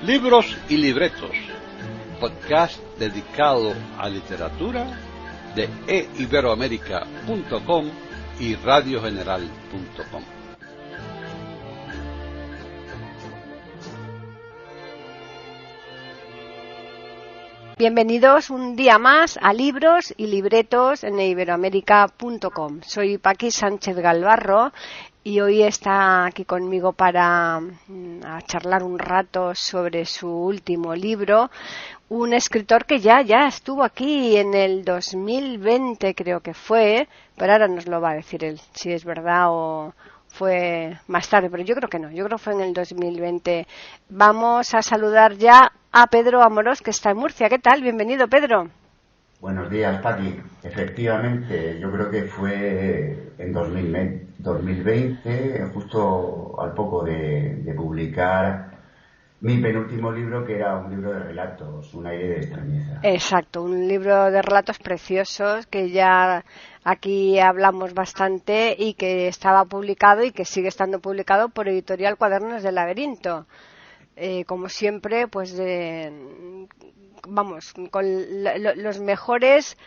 Libros y libretos, podcast dedicado a literatura de eiberoamerica.com y radiogeneral.com. Bienvenidos un día más a Libros y Libretos en eiberoamerica.com. Soy Paqui Sánchez Galvarro y hoy está aquí conmigo para charlar un rato sobre su último libro, un escritor que ya estuvo aquí en el 2020, creo que fue, pero ahora nos lo va a decir él, si es verdad o fue más tarde, pero yo creo que no, yo creo que fue en el 2020. Vamos a saludar ya a Pedro Amorós, que está en Murcia. ¿Qué tal? Bienvenido, Pedro. Buenos días, Paqui. Efectivamente, yo creo que fue en 2020, justo al poco de publicar mi penúltimo libro, que era un libro de relatos, Un aire de extrañeza. Exacto, un libro de relatos preciosos que ya aquí hablamos bastante y que estaba publicado y que sigue estando publicado por Editorial Cuadernos del Laberinto. Como siempre, pues vamos, con los mejores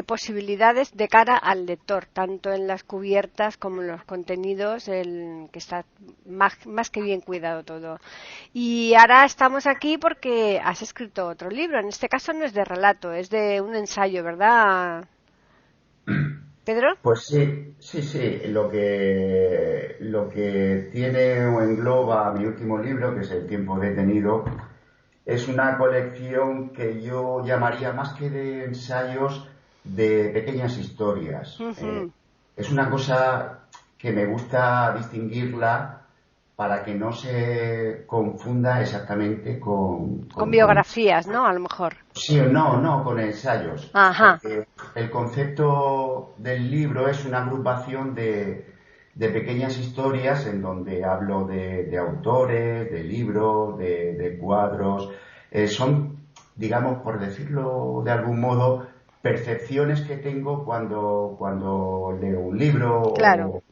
posibilidades de cara al lector, tanto en las cubiertas como en los contenidos, que está más que bien cuidado todo. Y ahora estamos aquí porque has escrito otro libro. En este caso no es de relato, es de un ensayo, ¿verdad, Pedro? Pues sí. Lo que tiene o engloba mi último libro, que es El tiempo detenido, es una colección que yo llamaría, más que de ensayos, de pequeñas historias. Uh-huh. Es una cosa que me gusta distinguirla para que no se confunda exactamente con biografías, ¿no? A lo mejor. Sí o no, con ensayos. Ajá. Porque el concepto del libro es una agrupación de pequeñas historias en donde hablo de autores, de libros, de cuadros. Son, digamos, por decirlo de algún modo, percepciones que tengo cuando leo un libro. Claro.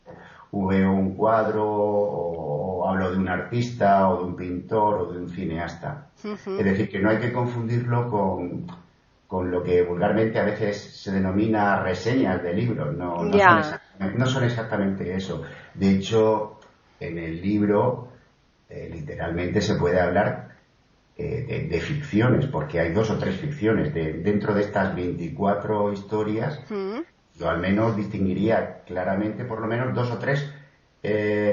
O veo un cuadro, o hablo de un artista, o de un pintor, o de un cineasta. Uh-huh. Es decir, que no hay que confundirlo con lo que vulgarmente a veces se denomina reseñas de libros. No son exactamente eso. De hecho, en el libro literalmente se puede hablar de ficciones, porque hay 2 o 3 ficciones. Dentro de estas 24 historias, Uh-huh. yo al menos distinguiría claramente por lo menos 2 o 3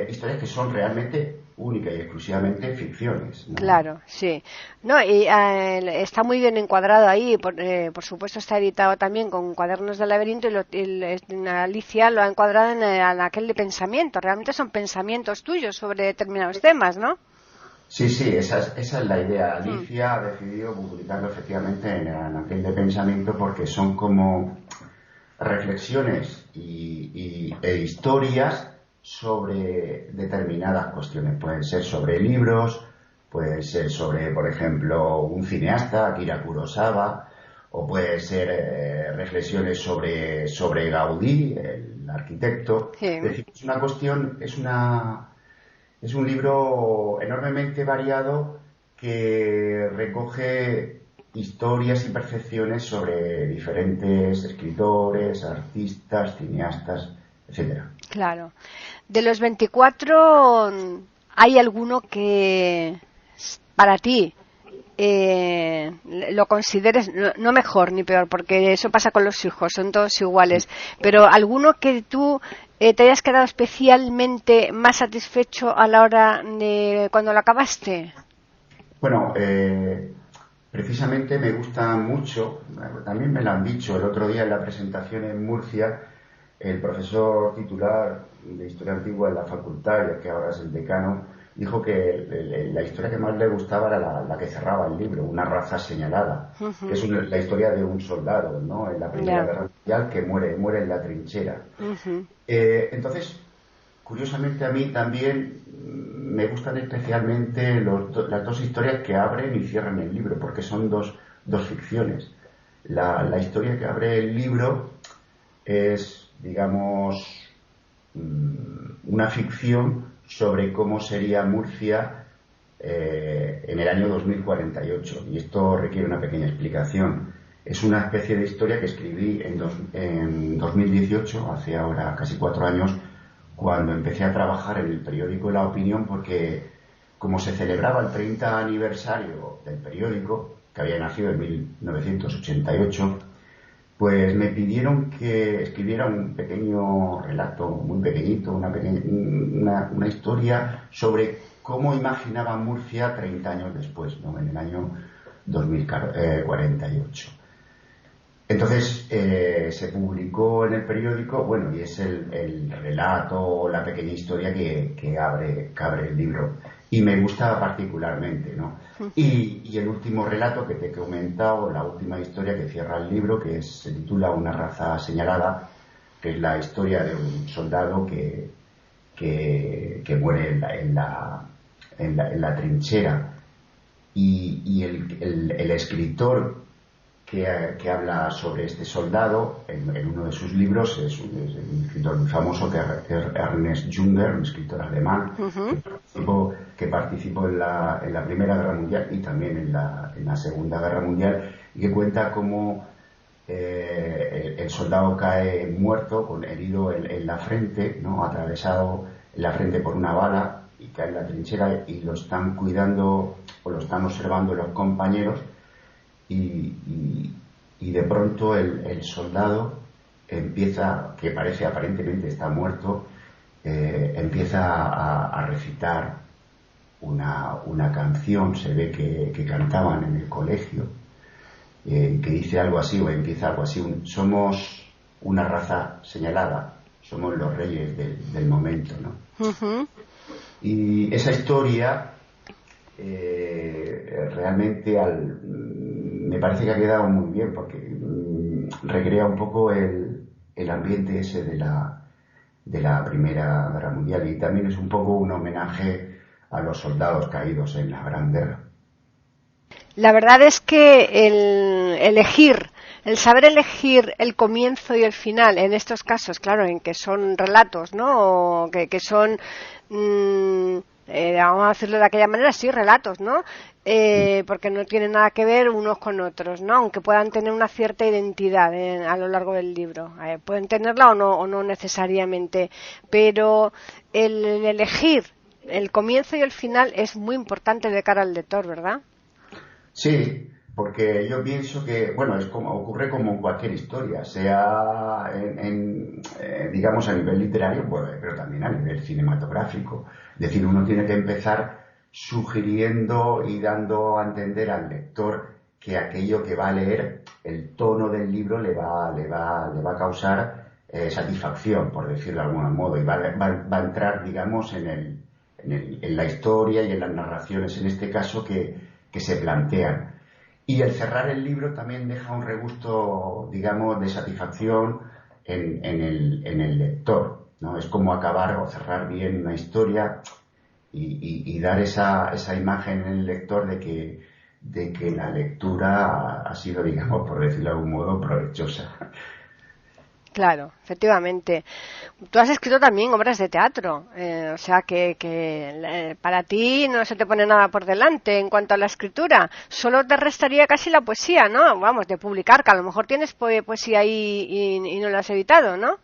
historias que son realmente únicas y exclusivamente ficciones, ¿no? Claro, sí. No, y está muy bien encuadrado ahí, por supuesto está editado también con Cuadernos del Laberinto y Alicia lo ha encuadrado en aquel de pensamiento. Realmente son pensamientos tuyos sobre determinados temas, ¿no? Sí, esa es la idea. Alicia ha decidido publicarlo efectivamente en aquel de pensamiento porque son como reflexiones e historias sobre determinadas cuestiones. Pueden ser sobre libros, pueden ser sobre, por ejemplo, un cineasta, Akira Kurosawa, o pueden ser reflexiones sobre Gaudí, el arquitecto. Sí. Es decir, es una cuestión, es un libro enormemente variado que recoge historias y percepciones sobre diferentes escritores, artistas, cineastas, etcétera. Claro. De los 24, ¿hay alguno que para ti lo consideres no mejor ni peor? Porque eso pasa con los hijos, son todos iguales. Pero alguno que tú te hayas quedado especialmente más satisfecho a la hora de cuando lo acabaste. Bueno, precisamente me gusta mucho, también me lo han dicho el otro día en la presentación en Murcia, el profesor titular de Historia Antigua en la facultad, que ahora es el decano, dijo que la historia que más le gustaba era la que cerraba el libro, Una raza señalada, Uh-huh. que es la historia de un soldado, ¿no?, en la Primera Guerra Mundial, que muere en la trinchera. Uh-huh. Entonces, curiosamente a mí también me gustan especialmente las 2 historias que abren y cierran el libro, porque son dos ficciones. La historia que abre el libro es, digamos, una ficción sobre cómo sería Murcia en el año 2048, y esto requiere una pequeña explicación. Es una especie de historia que escribí en 2018, hace ahora casi 4 años, cuando empecé a trabajar en el periódico La Opinión, porque como se celebraba el 30 aniversario del periódico, que había nacido en 1988, pues me pidieron que escribiera un pequeño relato, muy pequeñito, una historia sobre cómo imaginaba Murcia 30 años después, ¿no? En el año 2048. Entonces se publicó en el periódico, bueno, y es el relato, la pequeña historia que abre el libro. Y me gusta particularmente, ¿no? Y el último relato que te he comentado, la última historia que cierra el libro, se titula Una raza señalada, que es la historia de un soldado que muere en la trinchera. Y el escritor que habla sobre este soldado en uno de sus libros es un escritor muy famoso, que es Ernest Junger, un escritor alemán, que participó en la Primera Guerra Mundial y también en la Segunda Guerra Mundial, y que cuenta cómo el soldado cae muerto, herido en la frente, ¿no? Atravesado en la frente por una bala, y cae en la trinchera, y lo están cuidando o lo están observando los compañeros. Y de pronto el soldado empieza, que parece aparentemente está muerto, empieza a recitar una canción, se ve que cantaban en el colegio, que dice algo así, o empieza algo así: somos una raza señalada, somos los reyes del momento, ¿no? Y esa historia realmente me parece que ha quedado muy bien, porque recrea un poco el ambiente ese de la Primera Guerra Mundial, y también es un poco un homenaje a los soldados caídos en la Gran Guerra. La verdad es que el saber elegir el comienzo y el final, en estos casos, claro, en que son relatos, ¿no? O que son, vamos a decirlo de aquella manera, sí, relatos, ¿no? Porque no tienen nada que ver unos con otros, ¿no? Aunque puedan tener una cierta identidad a lo largo del libro. Pueden tenerla o no necesariamente, pero el elegir el comienzo y el final es muy importante de cara al lector, ¿verdad? Sí, porque yo pienso que, bueno, ocurre como en cualquier historia, sea digamos a nivel literario, pues, pero también a nivel cinematográfico. Es decir, uno tiene que empezar sugiriendo y dando a entender al lector que aquello que va a leer, el tono del libro le va a causar satisfacción, por decirlo de algún modo, y va a entrar, digamos, en la historia y en las narraciones, en este caso, que se plantean. Y el cerrar el libro también deja un regusto, digamos, de satisfacción en el lector, ¿no? Es como acabar o cerrar bien una historia y dar esa imagen en el lector de que la lectura ha sido, digamos, por decirlo de algún modo, provechosa. Claro, efectivamente. Tú has escrito también obras de teatro, o sea que para ti no se te pone nada por delante en cuanto a la escritura. Solo te restaría casi la poesía, ¿no? Vamos, de publicar, que a lo mejor tienes poesía ahí y no la has editado, ¿no?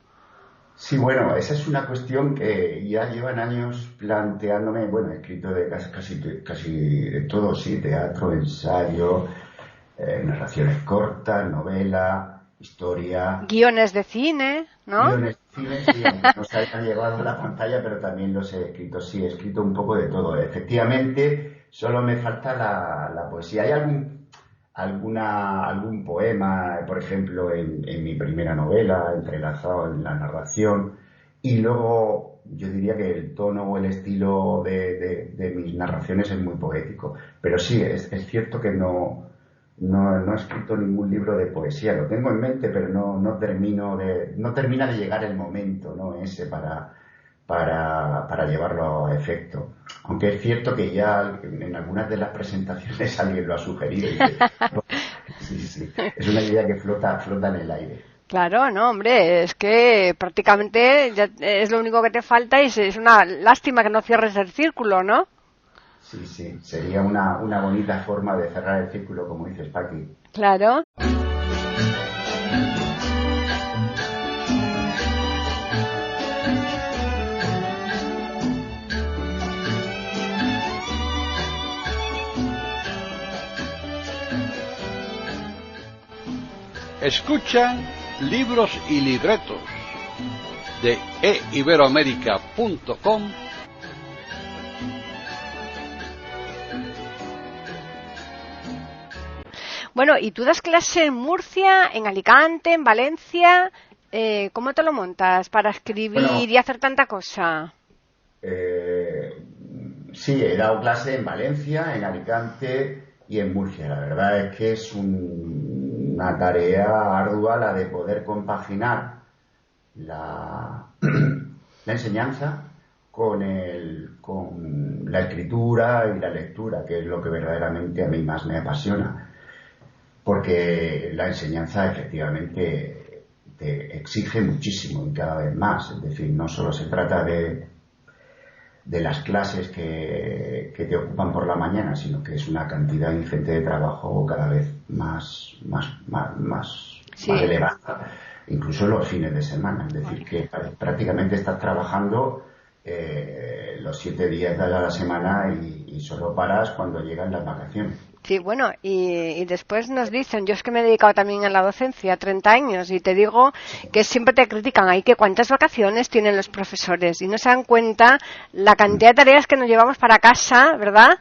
Sí, bueno, esa es una cuestión que ya llevan años planteándome. Bueno, he escrito de casi de todo, sí: teatro, ensayo, narraciones cortas, novela, historia. Guiones de cine, ¿no? Guiones de cine, sí, aunque no se hayan llevado a la pantalla, pero también los he escrito. Sí, he escrito un poco de todo. Efectivamente, solo me falta la poesía. ¿Hay algún poema, por ejemplo, en mi primera novela, entrelazado en la narración? Y luego yo diría que el tono o el estilo de mis narraciones es muy poético. Pero sí, es cierto que no he escrito ningún libro de poesía. Lo tengo en mente, pero no termina de llegar el momento, ¿no? Ese para llevarlo a efecto. Aunque es cierto que ya en algunas de las presentaciones alguien lo ha sugerido. Sí. Es una idea que flota en el aire. Claro, no, hombre, es que prácticamente ya es lo único que te falta, y es una lástima que no cierres el círculo, ¿no? Sí, sería una bonita forma de cerrar el círculo, como dices, Paqui. Claro. Escuchan Libros y Libretos de eiberoamerica.com. Bueno, y tú das clase en Murcia, en Alicante, en Valencia. ¿Cómo te lo montas para escribir y hacer tanta cosa? Sí, he dado clase en Valencia, en Alicante y en Murcia. La verdad es que es una tarea ardua la de poder compaginar la enseñanza con la escritura y la lectura, que es lo que verdaderamente a mí más me apasiona. Porque la enseñanza efectivamente te exige muchísimo y cada vez más. Es decir, no solo se trata de las clases que te ocupan por la mañana, sino que es una cantidad ingente de trabajo cada vez más elevada, incluso los fines de semana. Es decir, que prácticamente estás trabajando los 7 días de la semana y solo paras cuando llegan las vacaciones. Sí, bueno, y después nos dicen, yo es que me he dedicado también a la docencia 30 años y te digo que siempre te critican ahí que cuántas vacaciones tienen los profesores y no se dan cuenta la cantidad de tareas que nos llevamos para casa, ¿verdad?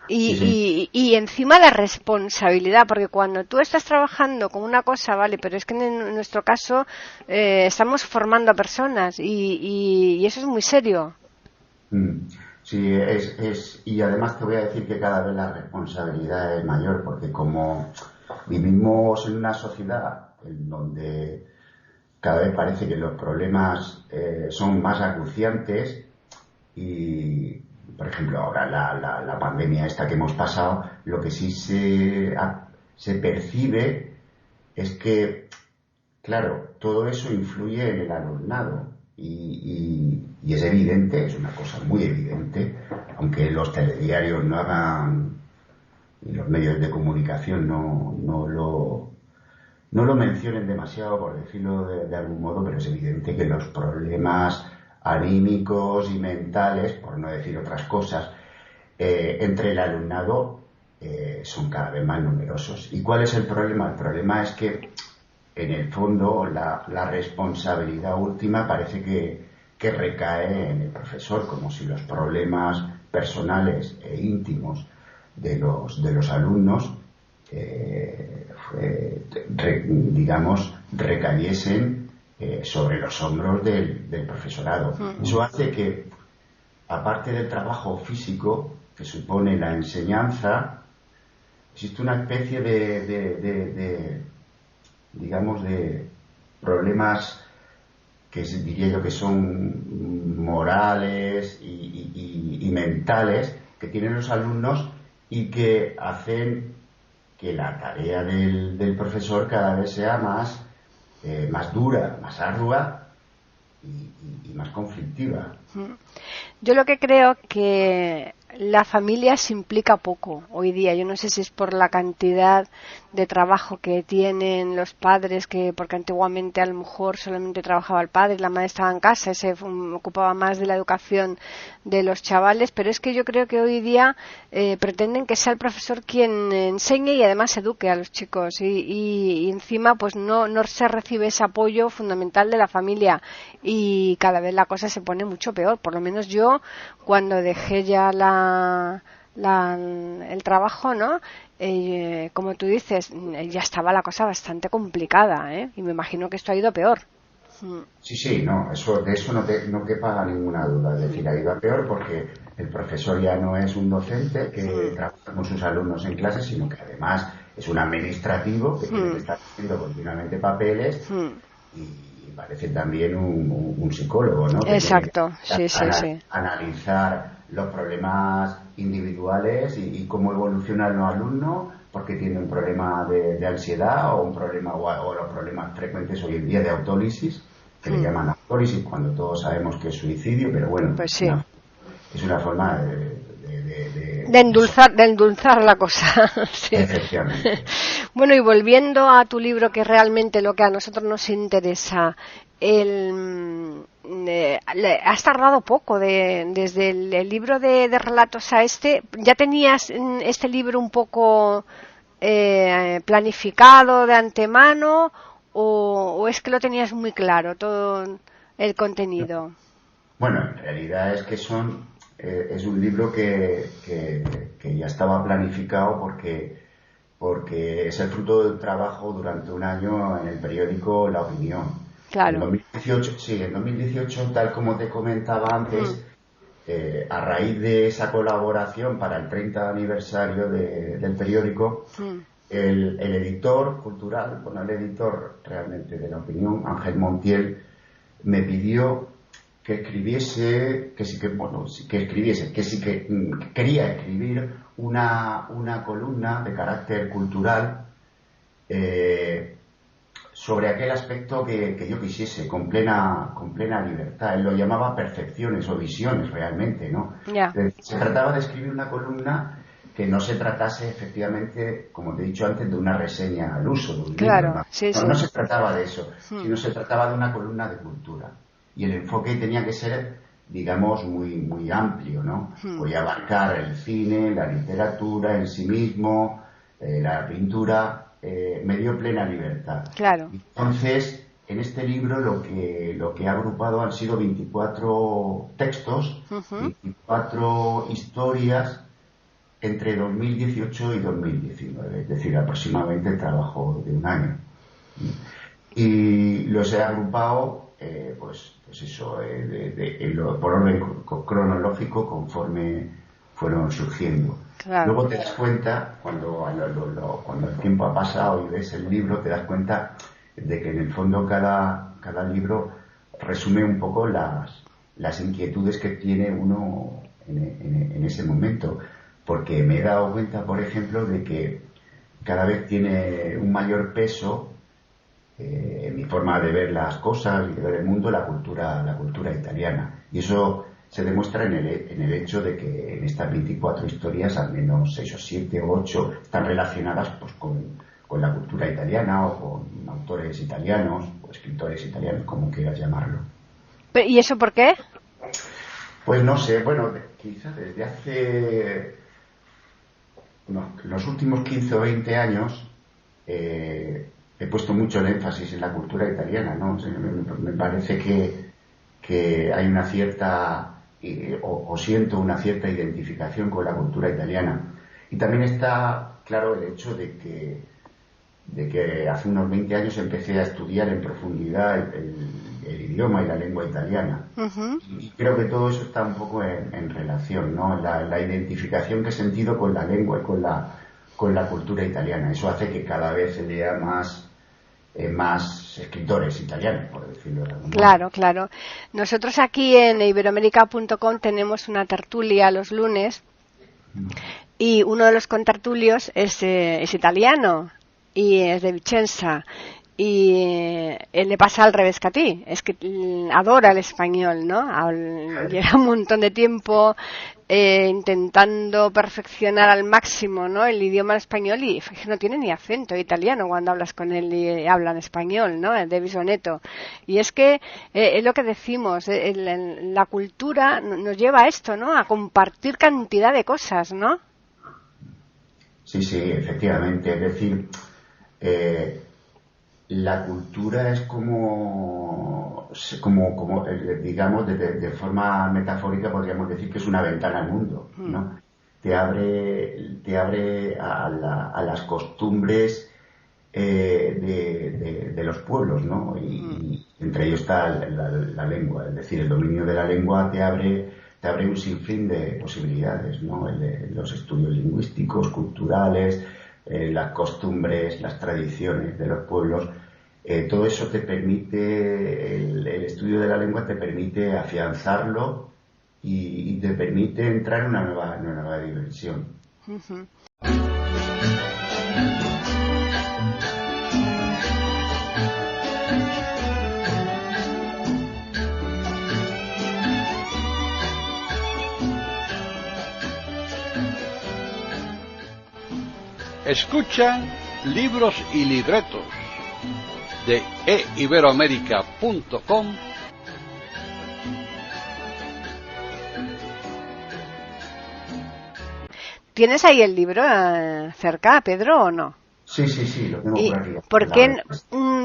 Y encima la responsabilidad, porque cuando tú estás trabajando con una cosa, vale, pero es que en nuestro caso estamos formando a personas y eso es muy serio. Sí, y además te voy a decir que cada vez la responsabilidad es mayor, porque como vivimos en una sociedad en donde cada vez parece que los problemas son más acuciantes y, por ejemplo, ahora la pandemia esta que hemos pasado, lo que sí se percibe es que, claro, todo eso influye en el alumnado. Y es evidente, es una cosa muy evidente, aunque los telediarios no hagan y los medios de comunicación no lo mencionen demasiado, por decirlo de algún modo, pero es evidente que los problemas anímicos y mentales, por no decir otras cosas, entre el alumnado son cada vez más numerosos. ¿Y cuál es el problema? El problema es que en el fondo la responsabilidad última parece que recae en el profesor, como si los problemas personales e íntimos de los alumnos recayesen sobre los hombros del profesorado. Eso hace que, aparte del trabajo físico que supone la enseñanza, existe una especie de problemas que diría yo que son morales y mentales que tienen los alumnos y que hacen que la tarea del profesor cada vez sea más dura, más ardua y más conflictiva. Yo lo que creo que la familia se implica poco hoy día. Yo no sé si es por la cantidad de trabajo que tienen los padres, porque antiguamente a lo mejor solamente trabajaba el padre y la madre estaba en casa y se ocupaba más de la educación de los chavales, pero es que yo creo que hoy día pretenden que sea el profesor quien enseñe y además eduque a los chicos y encima pues no se recibe ese apoyo fundamental de la familia y cada vez la cosa se pone mucho peor. Por lo menos yo, cuando dejé ya el trabajo, ¿no? Como tú dices, ya estaba la cosa bastante complicada, y me imagino que esto ha ido peor. Sí, no, de eso no quepa ninguna duda. Es decir, ha ido a peor porque el profesor ya no es un docente que trabaja con sus alumnos en clase, sino que además es un administrativo que tiene que estar haciendo continuamente papeles y parece también un psicólogo, ¿no? Exacto, sí. Analizar los problemas individuales y cómo evolucionan los alumnos, porque tiene un problema de ansiedad o un problema o los problemas frecuentes hoy en día de autólisis, que le llaman autólisis cuando todos sabemos que es suicidio, pero bueno, pues sí. es una forma de endulzar la cosa. Sí. Efectivamente. Bueno, y volviendo a tu libro, que realmente lo que a nosotros nos interesa, has tardado poco desde el libro de relatos a este. ¿Ya tenías este libro un poco planificado de antemano o es que lo tenías muy claro todo el contenido? Bueno, en realidad es que es un libro que ya estaba planificado porque es el fruto del trabajo durante un año en el periódico La Opinión. Claro. En 2018, tal como te comentaba antes, a raíz de esa colaboración para el 30 aniversario del periódico, el editor cultural, bueno, el editor realmente de La Opinión, Ángel Montiel, me pidió que escribiese, que quería escribir una columna de carácter cultural sobre aquel aspecto que yo quisiese, con plena libertad. Él lo llamaba percepciones o visiones realmente, ¿no? Yeah. Se trataba de escribir una columna que no se tratase efectivamente, como te he dicho antes, de una reseña al uso de un Claro, libro. sí. No se trataba de eso, sino se trataba de una columna de cultura. Y el enfoque tenía que ser, digamos, muy amplio, ¿no? Podía abarcar el cine, la literatura en sí mismo, la pintura, me dio plena libertad. Claro. Entonces, en este libro lo que he agrupado han sido 24 textos, 24 historias entre 2018 y 2019, es decir, aproximadamente el trabajo de un año. Y los he agrupado por orden cronológico conforme fueron surgiendo. Claro. Luego te das cuenta, cuando el tiempo ha pasado y ves el libro, te das cuenta de que en el fondo cada libro resume un poco las inquietudes que tiene uno en ese momento. Porque me he dado cuenta, por ejemplo, de que cada vez tiene un mayor peso en mi forma de ver las cosas y de ver el mundo la cultura italiana. Y eso se demuestra en el hecho de que en estas 24 historias al menos 6 o 7 o 8 están relacionadas pues con la cultura italiana o con autores italianos o escritores italianos, como quieras llamarlo. ¿Y eso por qué? Pues no sé, bueno, quizás desde hace los últimos 15 o 20 años he puesto mucho el énfasis en la cultura italiana, ¿no? O sea, me parece que hay una cierta o siento una cierta identificación con la cultura italiana. Y también está claro el hecho de que hace unos 20 años empecé a estudiar en profundidad el idioma y la lengua italiana. Y creo que todo eso está un poco en relación, ¿no? La identificación que he sentido con la lengua y con la cultura italiana. Eso hace que cada vez se lea más escritores italianos, por decirlo de alguna manera. Claro. Nosotros aquí en iberoamerica.com tenemos una tertulia los lunes y uno de los contertulios es italiano y es de Vicenza. Y él le pasa al revés que a ti, es que adora el español, ¿no? Lleva un montón de tiempo intentando perfeccionar al máximo, ¿no? El idioma español y no tiene ni acento italiano cuando hablas con él y habla en español, ¿no? De Bisonetto. Y es que es lo que decimos, la cultura nos lleva a esto, ¿no? A compartir cantidad de cosas, ¿no? Sí, efectivamente. Es decir, la cultura es como digamos, de forma metafórica podríamos decir que es una ventana al mundo, ¿no? Te abre a las costumbres de los pueblos, ¿no? Y entre ellos está la lengua, es decir, el dominio de la lengua te abre un sinfín de posibilidades, ¿no? Los estudios lingüísticos, culturales, las costumbres, las tradiciones de los pueblos, todo eso te permite, el estudio de la lengua te permite afianzarlo y te permite entrar en una nueva dimensión. Escuchan Libros y Libretos de eiberoamerica.com. ¿Tienes ahí el libro cerca, Pedro, o no? Sí, lo tengo por aquí.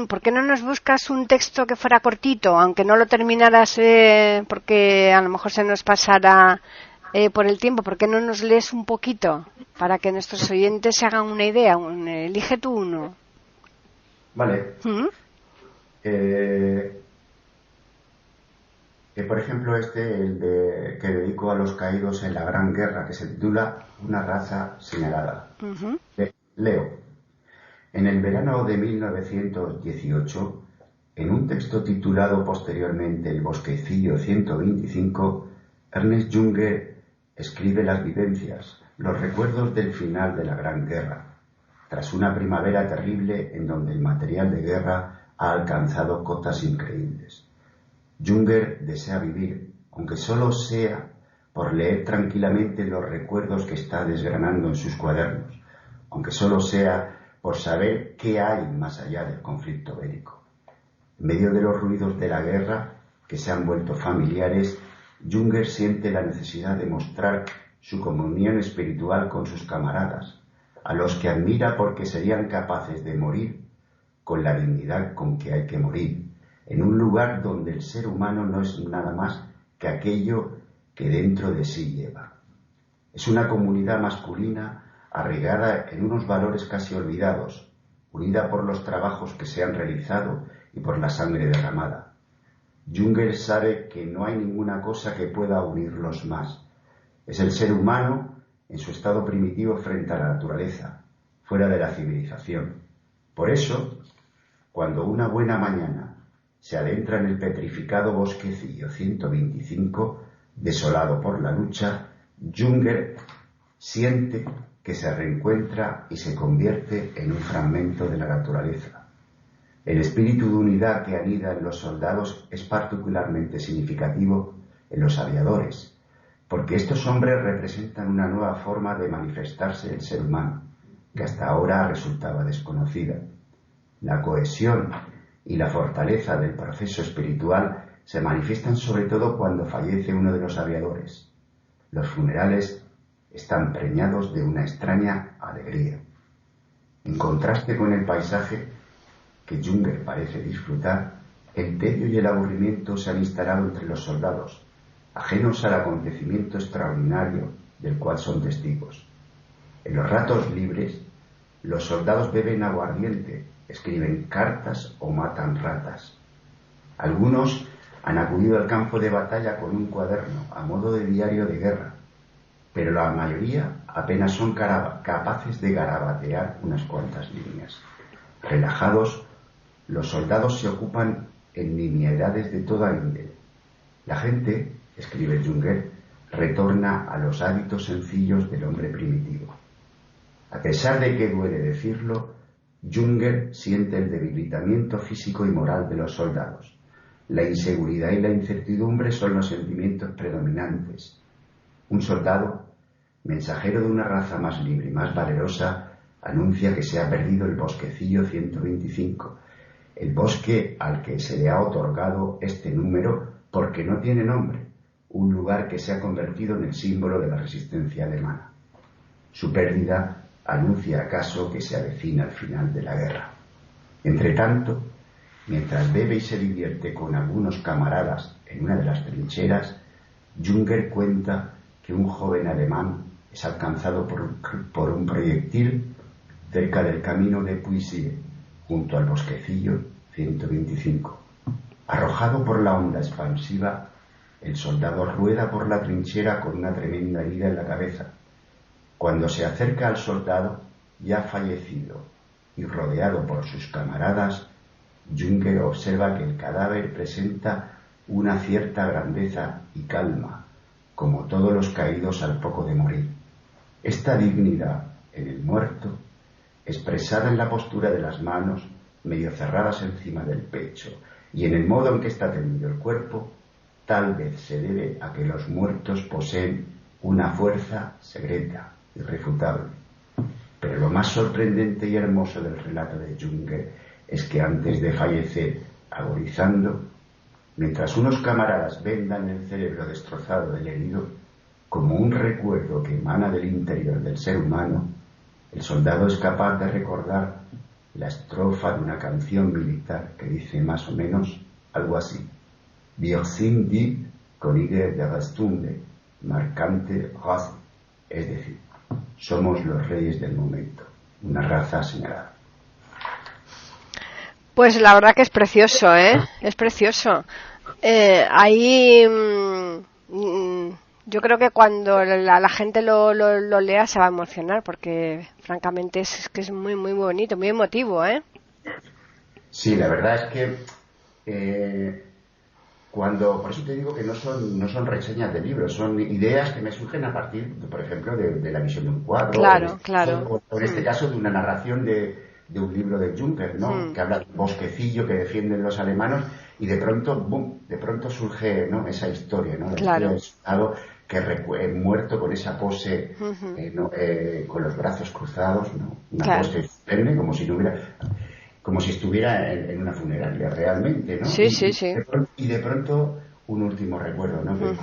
¿Por qué no nos buscas un texto que fuera cortito, aunque no lo terminaras porque a lo mejor se nos pasara por el tiempo? ¿Por qué no nos lees un poquito para que nuestros oyentes se hagan una idea? Elige tú uno. Vale. Por ejemplo, que dedico a los caídos en la Gran Guerra, que se titula Una raza señalada. Leo. En el verano de 1918, en un texto titulado posteriormente El Bosquecillo 125, Ernest Junger escribe las vivencias, los recuerdos del final de la Gran Guerra, tras una primavera terrible en donde el material de guerra ha alcanzado cotas increíbles. Junger desea vivir, aunque solo sea por leer tranquilamente los recuerdos que está desgranando en sus cuadernos, aunque solo sea por saber qué hay más allá del conflicto bélico. En medio de los ruidos de la guerra, que se han vuelto familiares, Junger siente la necesidad de mostrar su comunión espiritual con sus camaradas, a los que admira porque serían capaces de morir con la dignidad con que hay que morir, en un lugar donde el ser humano no es nada más que aquello que dentro de sí lleva. Es una comunidad masculina arraigada en unos valores casi olvidados, unida por los trabajos que se han realizado y por la sangre derramada. Junger sabe que no hay ninguna cosa que pueda unirlos más. Es el ser humano en su estado primitivo frente a la naturaleza, fuera de la civilización. Por eso, cuando una buena mañana se adentra en el petrificado Bosquecillo 125, desolado por la lucha, Junger siente que se reencuentra y se convierte en un fragmento de la naturaleza. El espíritu de unidad que anida en los soldados es particularmente significativo en los aviadores, porque estos hombres representan una nueva forma de manifestarse el ser humano, que hasta ahora resultaba desconocida. La cohesión y la fortaleza del proceso espiritual se manifiestan sobre todo cuando fallece uno de los aviadores. Los funerales están preñados de una extraña alegría. En contraste con el paisaje que Junger parece disfrutar, el tedio y el aburrimiento se han instalado entre los soldados, ajenos al acontecimiento extraordinario del cual son testigos. En los ratos libres, los soldados beben aguardiente, escriben cartas o matan ratas. Algunos han acudido al campo de batalla con un cuaderno a modo de diario de guerra, pero la mayoría apenas son capaces de garabatear unas cuantas líneas. Relajados, los soldados se ocupan en nimiedades de toda índole. La gente, escribe Junger, retorna a los hábitos sencillos del hombre primitivo. A pesar de que duele decirlo, Junger siente el debilitamiento físico y moral de los soldados. La inseguridad y la incertidumbre son los sentimientos predominantes. Un soldado, mensajero de una raza más libre y más valerosa, anuncia que se ha perdido el Bosquecillo 125, el bosque al que se le ha otorgado este número porque no tiene nombre, un lugar que se ha convertido en el símbolo de la resistencia alemana. Su pérdida anuncia acaso que se avecina el final de la guerra. Entretanto, mientras bebe y se divierte con algunos camaradas en una de las trincheras, Junger cuenta que un joven alemán es alcanzado por un proyectil cerca del camino de Poissy, junto al Bosquecillo 125. Arrojado por la onda expansiva, el soldado rueda por la trinchera con una tremenda herida en la cabeza. Cuando se acerca al soldado, ya fallecido y rodeado por sus camaradas, Junger observa que el cadáver presenta una cierta grandeza y calma, como todos los caídos al poco de morir. Esta dignidad en el muerto, expresada en la postura de las manos medio cerradas encima del pecho y en el modo en que está tendido el cuerpo, tal vez se debe a que los muertos poseen una fuerza secreta, irrefutable. Pero lo más sorprendente y hermoso del relato de Junger es que antes de fallecer, agonizando, mientras unos camaradas vendan el cerebro destrozado del herido, como un recuerdo que emana del interior del ser humano, el soldado es capaz de recordar la estrofa de una canción militar que dice más o menos algo así: Wir sind die Könige der Stunde, marcante Race, es decir, somos los reyes del momento, una raza señalada. Pues la verdad que es precioso, ¿eh? Es precioso. Ahí yo creo que cuando la gente lo lea se va a emocionar, porque francamente es que es muy, muy bonito, muy emotivo, ¿eh? Sí, la verdad es que por eso te digo que no son reseñas de libros, son ideas que me surgen a partir, por ejemplo, de la visión de un cuadro. Claro. O en este caso de una narración de un libro de Juncker, ¿no? Que habla de un bosquecillo que defienden los alemanes y de pronto, ¡bum!, de pronto surge, ¿no?, esa historia, ¿no? Claro. El soldado que muerto con esa pose, con los brazos cruzados, ¿no? Una pose solemne, como si estuviera en una funeraria realmente, ¿no? Sí. Y de pronto un último recuerdo, ¿no? Que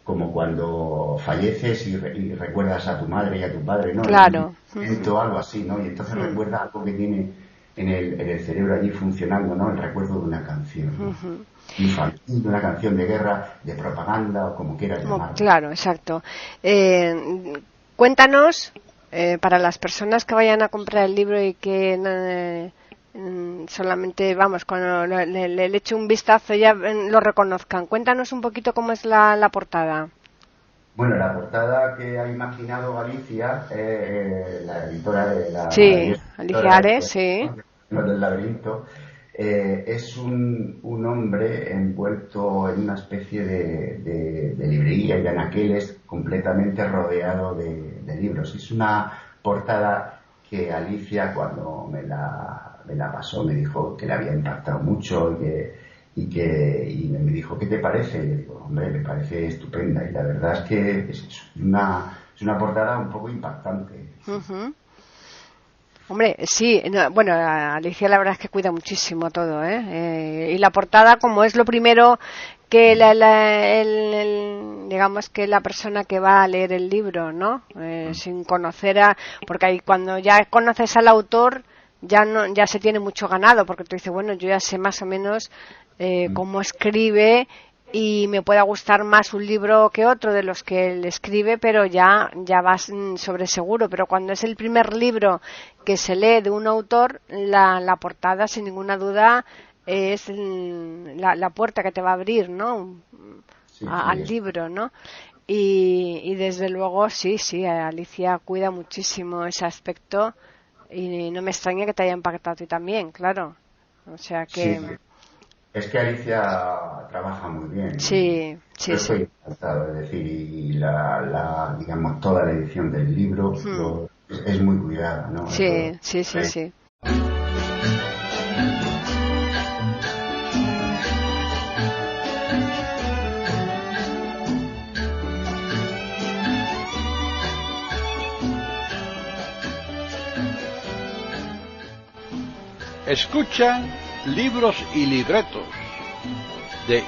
como cuando falleces y recuerdas a tu madre y a tu padre, ¿no? Claro. Algo así, ¿no? Y entonces recuerda algo que tiene en el cerebro allí funcionando, ¿no? El recuerdo de una canción, ¿no? Infantil, de una canción de guerra, de propaganda o como quieras llamarlo. Claro, exacto. Cuéntanos, para las personas que vayan a comprar el libro y que solamente, cuando le eche un vistazo ya lo reconozcan, cuéntanos un poquito cómo es la portada. Bueno, la portada que ha imaginado Galicia, la editora de la... Sí, Alicia Ares, sí. Del laberinto, es un hombre envuelto en una especie de librería y de anaqueles, completamente rodeado de libros. Es una portada que Alicia, cuando me la pasó, me dijo que le había impactado mucho y me dijo, ¿qué te parece? Y yo digo, hombre, me parece estupenda, y la verdad es que es una portada un poco impactante. Uh-huh. Hombre, sí, bueno, Alicia la verdad es que cuida muchísimo todo, ¿eh? Y la portada, como es lo primero que digamos que la persona que va a leer el libro, ¿no? Sin conocer porque ahí cuando ya conoces al autor ya se tiene mucho ganado, porque tú dices, bueno, yo ya sé más o menos cómo escribe y me pueda gustar más un libro que otro de los que él escribe, pero ya vas sobre seguro. Pero cuando es el primer libro que se lee de un autor, la portada, sin ninguna duda, es la puerta que te va a abrir, ¿no? Al libro, ¿no? Y desde luego, sí, Alicia cuida muchísimo ese aspecto y no me extraña que te haya impactado a ti también, claro. O sea que... Sí. Es que Alicia trabaja muy bien. Sí. Estoy encantado, es decir, y digamos, toda la edición del libro es muy cuidada, ¿no? Sí. Escuchan Libros y Libretos de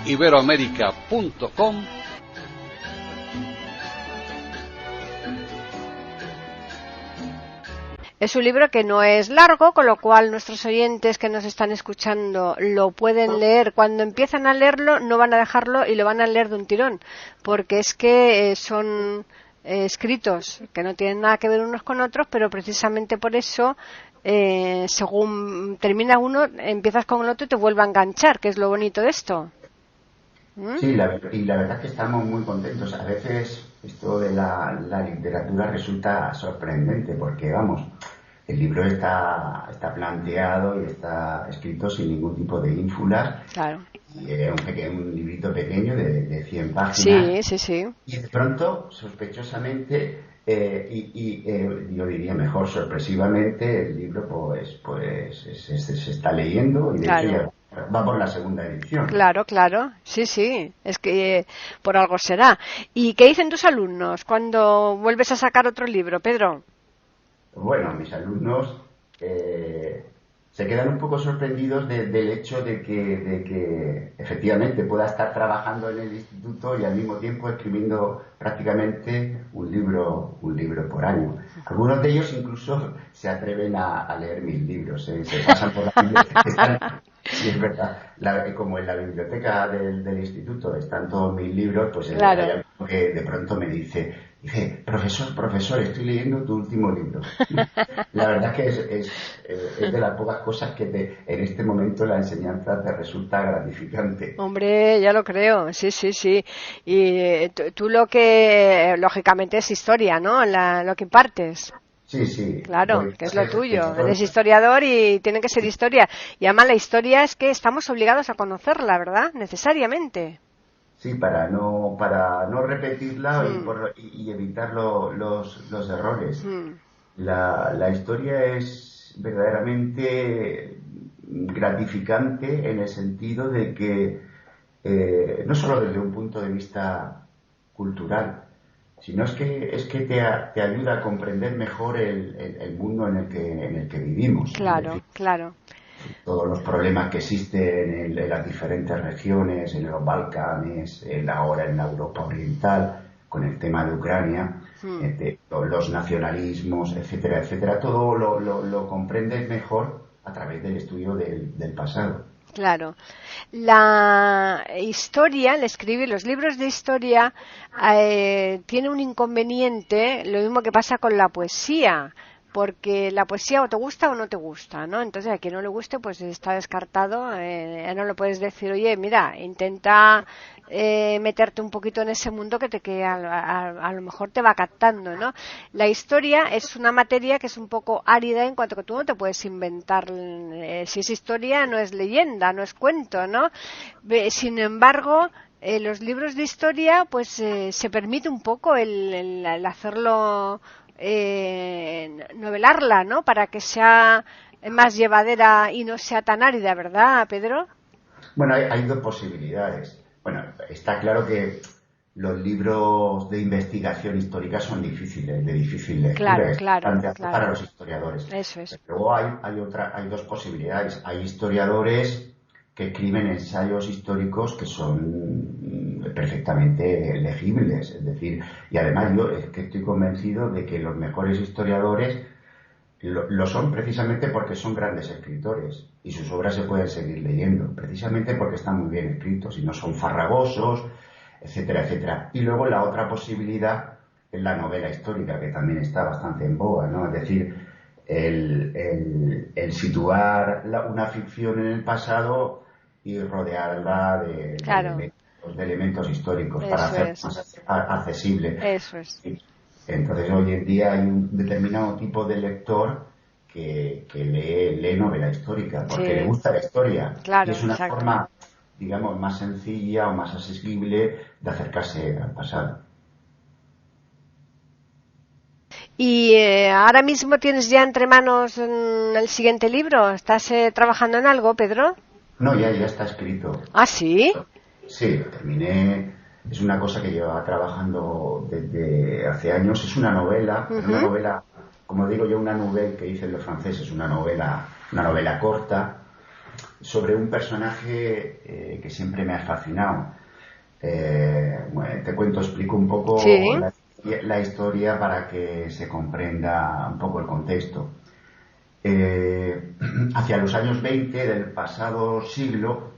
eiberoamerica.com. Es un libro que no es largo, con lo cual nuestros oyentes que nos están escuchando lo pueden leer. Cuando empiezan a leerlo no van a dejarlo y lo van a leer de un tirón, porque es que son escritos que no tienen nada que ver unos con otros, pero precisamente por eso según termina uno, empiezas con el otro y te vuelve a enganchar, que es lo bonito de esto. Sí, y la verdad es que estamos muy contentos. A veces esto de la literatura resulta sorprendente, porque vamos, el libro está planteado y está escrito sin ningún tipo de ínfulas. Claro. Y un librito pequeño de 100 páginas. Sí. Y de pronto, sospechosamente, yo diría mejor, sorpresivamente, el libro pues se está leyendo y de hecho ya va por la segunda edición. Claro, sí, es que por algo será. ¿Y qué dicen tus alumnos cuando vuelves a sacar otro libro, Pedro? Bueno, mis alumnos se quedan un poco sorprendidos del hecho de que efectivamente pueda estar trabajando en el instituto y al mismo tiempo escribiendo prácticamente un libro por año. Algunos de ellos incluso se atreven a leer mis libros, se pasan por la biblioteca. Sí, es verdad. Como en la biblioteca del instituto están todos mis libros, pues Claro. hay alguno que de pronto me dice, profesor, estoy leyendo tu último libro. La verdad que es de las pocas cosas que en este momento la enseñanza te resulta gratificante. Hombre, ya lo creo, sí, sí, sí. Y tú lo que, lógicamente, es historia, ¿no? Lo que impartes. Sí, sí. Claro, que es lo tuyo. Esto- Eres historiador y tiene que ser historia. Y además la historia es que estamos obligados a conocerla, ¿verdad? Necesariamente. Sí, para no repetirla Mm, y evitar los errores. mm. La historia es verdaderamente gratificante en el sentido de que no solo desde un punto de vista cultural, sino es que te ayuda a comprender mejor el mundo en el que vivimos. Es Claro, decir, claro. todos los problemas que existen en las diferentes regiones, en los Balcanes, ahora en la Europa Oriental, con el tema de Ucrania, Mm. los nacionalismos, etcétera, etcétera, todo lo comprendes mejor a través del estudio del pasado. Claro. La historia, el escribir los libros de historia, tiene un inconveniente, lo mismo que pasa con la poesía, porque la poesía o te gusta o no te gusta, ¿no? Entonces, a quien no le guste, pues está descartado. Ya no le puedes decir, oye, mira, intenta meterte un poquito en ese mundo que a lo mejor te va captando, ¿no? La historia es una materia que es un poco árida en cuanto que tú no te puedes inventar. Si es historia, no es leyenda, no es cuento, ¿no? Sin embargo, los libros de historia, pues se permite un poco el hacerlo, novelarla, ¿no? Para que sea más llevadera y no sea tan árida, ¿verdad, Pedro? Bueno, hay dos posibilidades. Bueno, está claro que los libros de investigación histórica son de difícil lectura, Claro, es claro, planteado para claro. los historiadores. Eso es. Pero luego hay dos posibilidades. Hay historiadores que escriben ensayos históricos que son perfectamente legibles, es decir, y además yo es que estoy convencido de que los mejores historiadores lo son precisamente porque son grandes escritores y sus obras se pueden seguir leyendo, precisamente porque están muy bien escritos y no son farragosos, etcétera, etcétera. Y luego la otra posibilidad es la novela histórica, que también está bastante en boga, ¿no? Es decir, el situar una ficción en el pasado y rodearla Claro, de elementos históricos para eso hacerla es. más accesible. Eso es. Entonces hoy en día hay un determinado tipo de lector que lee novela histórica porque le Sí, gusta la historia y claro, es una exacto. forma, digamos, más sencilla o más accesible de acercarse al pasado. ¿Y ahora mismo tienes ya entre manos el siguiente libro? ¿Estás trabajando en algo, Pedro? No, ya está escrito. Ah, sí. Sí, lo terminé. Es una cosa que llevaba trabajando desde hace años. Es una novela, pero una Ujú. novela, como digo yo, una nouvelle que dicen los franceses, una novela corta sobre un personaje que siempre me ha fascinado. Bueno, explico un poco Sí. la historia para que se comprenda un poco el contexto. Hacia los años 20 del pasado siglo,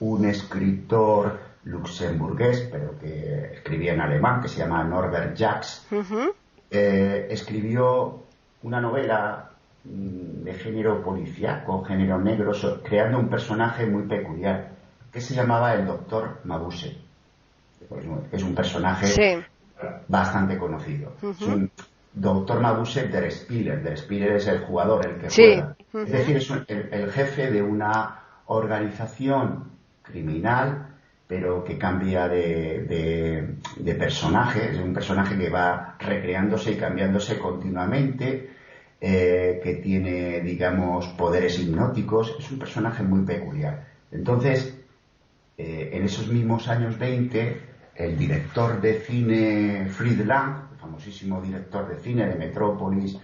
un escritor luxemburgués, pero que escribía en alemán, que se llama Norbert Jacques, Ujú. escribió una novela de género policíaco, género negro, creando un personaje muy peculiar, que se llamaba el Doctor Mabuse. Es un personaje Sí. bastante conocido. Es Ujú. un Doctor Mabuse der Spieler. Der Spieler es el jugador, el que Sí. juega. Es Ujú. decir, es el jefe de una organización criminal, pero que cambia de personaje. Es un personaje que va recreándose y cambiándose continuamente, que tiene, digamos, poderes hipnóticos. Es un personaje muy peculiar. Entonces, en esos mismos años 20, el director de cine Fritz Lang, el famosísimo director de cine de Metrópolis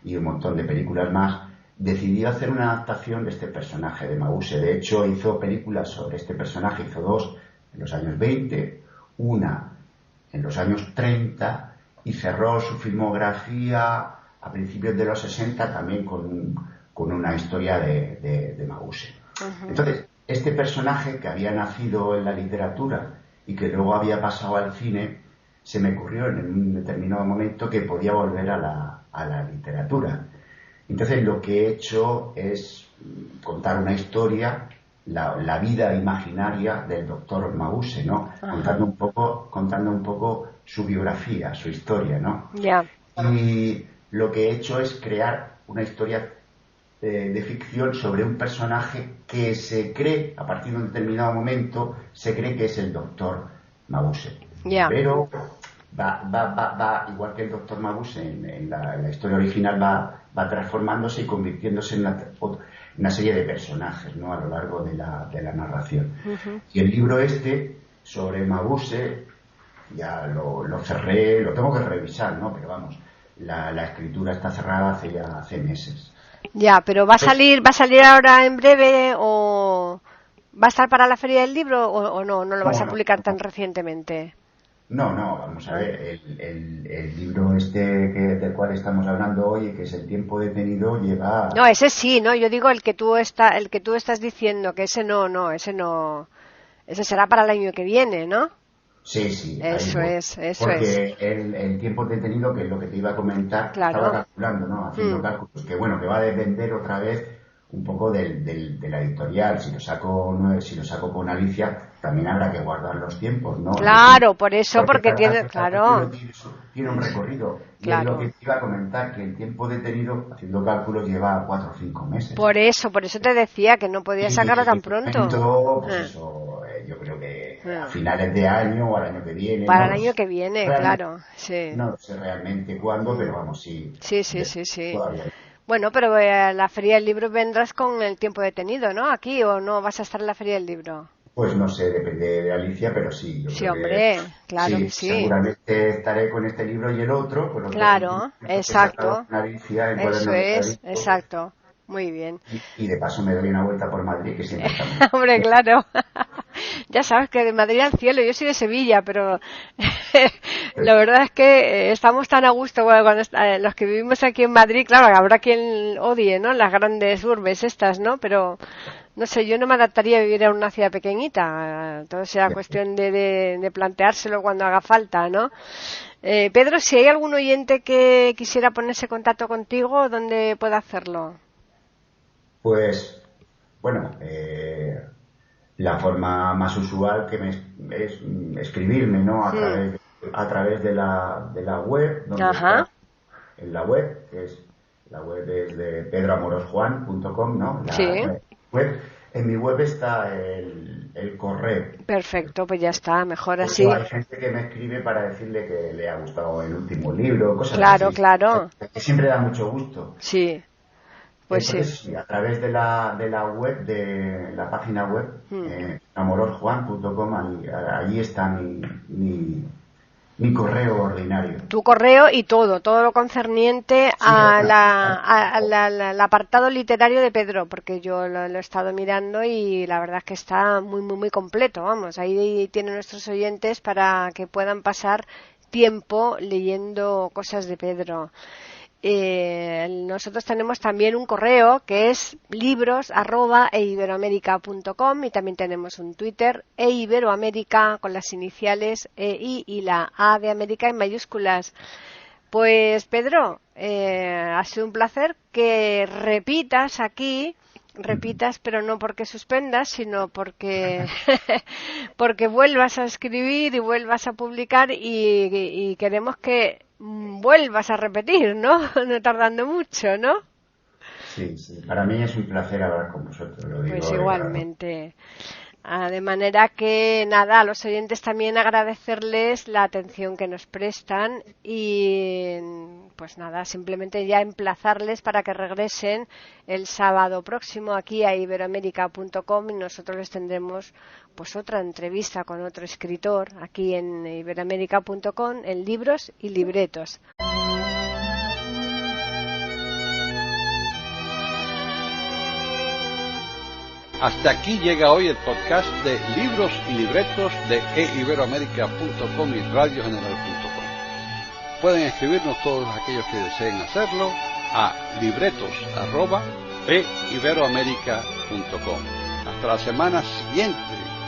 y un montón de películas más, decidió hacer una adaptación de este personaje de Mabuse. De hecho, hizo películas sobre este personaje, hizo 2 en los años 20, una en los años 30, y cerró su filmografía a principios de los 60 también con una historia de Mabuse. Uh-huh. Entonces, este personaje que había nacido en la literatura y que luego había pasado al cine, se me ocurrió en un determinado momento que podía volver a la literatura. Entonces lo que he hecho es contar una historia, la vida imaginaria del doctor Mabuse, ¿no? Contando un poco su biografía, su historia, ¿no? Yeah. Y lo que he hecho es crear una historia de ficción sobre un personaje que se cree, a partir de un determinado momento, se cree que es el doctor Mabuse. Yeah. Pero va, igual que el doctor Mabuse en la historia original, va transformándose y convirtiéndose en una serie de personajes, ¿no? A lo largo de la narración. Uh-huh. Y el libro sobre Mabuse, ya lo cerré, lo tengo que revisar, ¿no? Pero vamos, la escritura está cerrada hace meses. Ya, pero ¿va a salir ahora en breve o va a estar para la Feria del Libro o no lo vas a publicar tan recientemente? No, vamos a ver, el libro del cual estamos hablando hoy, que es El tiempo detenido, lleva... No, ese sí, ¿no? Yo digo el que tú estás diciendo, que ese no, ese será para el año que viene, ¿no? Sí. Eso es. Porque el tiempo detenido, que es lo que te iba a comentar, claro. Estaba calculando, ¿no? Haciendo cálculos, que va a depender otra vez un poco de la editorial. Si lo saco con Alicia, también habrá que guardar los tiempos, ¿no? Claro, por eso, porque tiene, claro. Tiene un recorrido. Claro. Y es lo que te iba a comentar, que el tiempo detenido, haciendo cálculos, lleva 4 o 5 meses. Por eso te decía que no podía sacarlo tan pronto. Yo creo que a finales de año o al año que viene. Para el año que viene, claro. Sí. No sé realmente cuándo, pero vamos, sí. Sí. Todavía. Bueno, pero a la Feria del Libro vendrás con el tiempo detenido, ¿no? Aquí, ¿o no vas a estar en la Feria del Libro? Pues no sé, depende de Alicia, pero sí. Sí, hombre, claro que sí. Seguramente estaré con este libro y el otro. Claro, exacto. Alicia, Eso es, exacto. Muy bien. Y de paso me doy una vuelta por Madrid, que siempre está muy... Hombre, claro. Ya sabes que de Madrid al cielo, yo soy de Sevilla, pero la verdad es que estamos tan a gusto, cuando los que vivimos aquí en Madrid, claro, habrá quien odie, ¿no? Las grandes urbes estas, ¿no? Pero no sé, yo no me adaptaría a vivir en una ciudad pequeñita. Todo será cuestión de planteárselo cuando haga falta, ¿no? Pedro, si hay algún oyente que quisiera ponerse en contacto contigo, ¿dónde puede hacerlo? Pues, bueno, la forma más usual es escribirme, ¿no? A través de la web, donde está, en la web, la web es de pedroamorosjuan.com, ¿no? Web. En mi web está el correo. Perfecto, pues ya está, mejor porque así. Hay gente que me escribe para decirle que le ha gustado el último libro, cosas así. Claro. Que siempre da mucho gusto. Sí. Pues entonces, sí. A través de la web, de la página web, amorosjuan.com, allí está mi correo ordinario. Tu correo y todo lo concerniente al apartado literario de Pedro, porque yo lo he estado mirando y la verdad es que está muy, muy, muy completo, vamos. Ahí tienen nuestros oyentes para que puedan pasar tiempo leyendo cosas de Pedro. Nosotros tenemos también un correo que es libros@eiberoamerica.com y también tenemos un Twitter eiberoamerica con las iniciales EI y la A de América en mayúsculas. Pues Pedro, ha sido un placer que repitas aquí, pero no porque suspendas, sino porque vuelvas a escribir y vuelvas a publicar y queremos que vuelvas a repetir, ¿no? No tardando mucho, ¿no? Sí, para mí es un placer hablar con vosotros, lo digo. Pues igualmente. De manera que, nada, a los oyentes también agradecerles la atención que nos prestan y, pues nada, simplemente ya emplazarles para que regresen el sábado próximo aquí a iberoamerica.com y nosotros les tendremos pues otra entrevista con otro escritor aquí en iberoamerica.com en Libros y Libretos. Hasta aquí llega hoy el podcast de Libros y Libretos de iberoamerica.com y radiogeneral.com. Pueden escribirnos todos aquellos que deseen hacerlo a libretos@iberoamerica.com. Hasta la semana siguiente,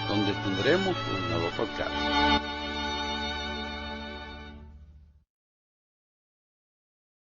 donde tendremos un nuevo podcast.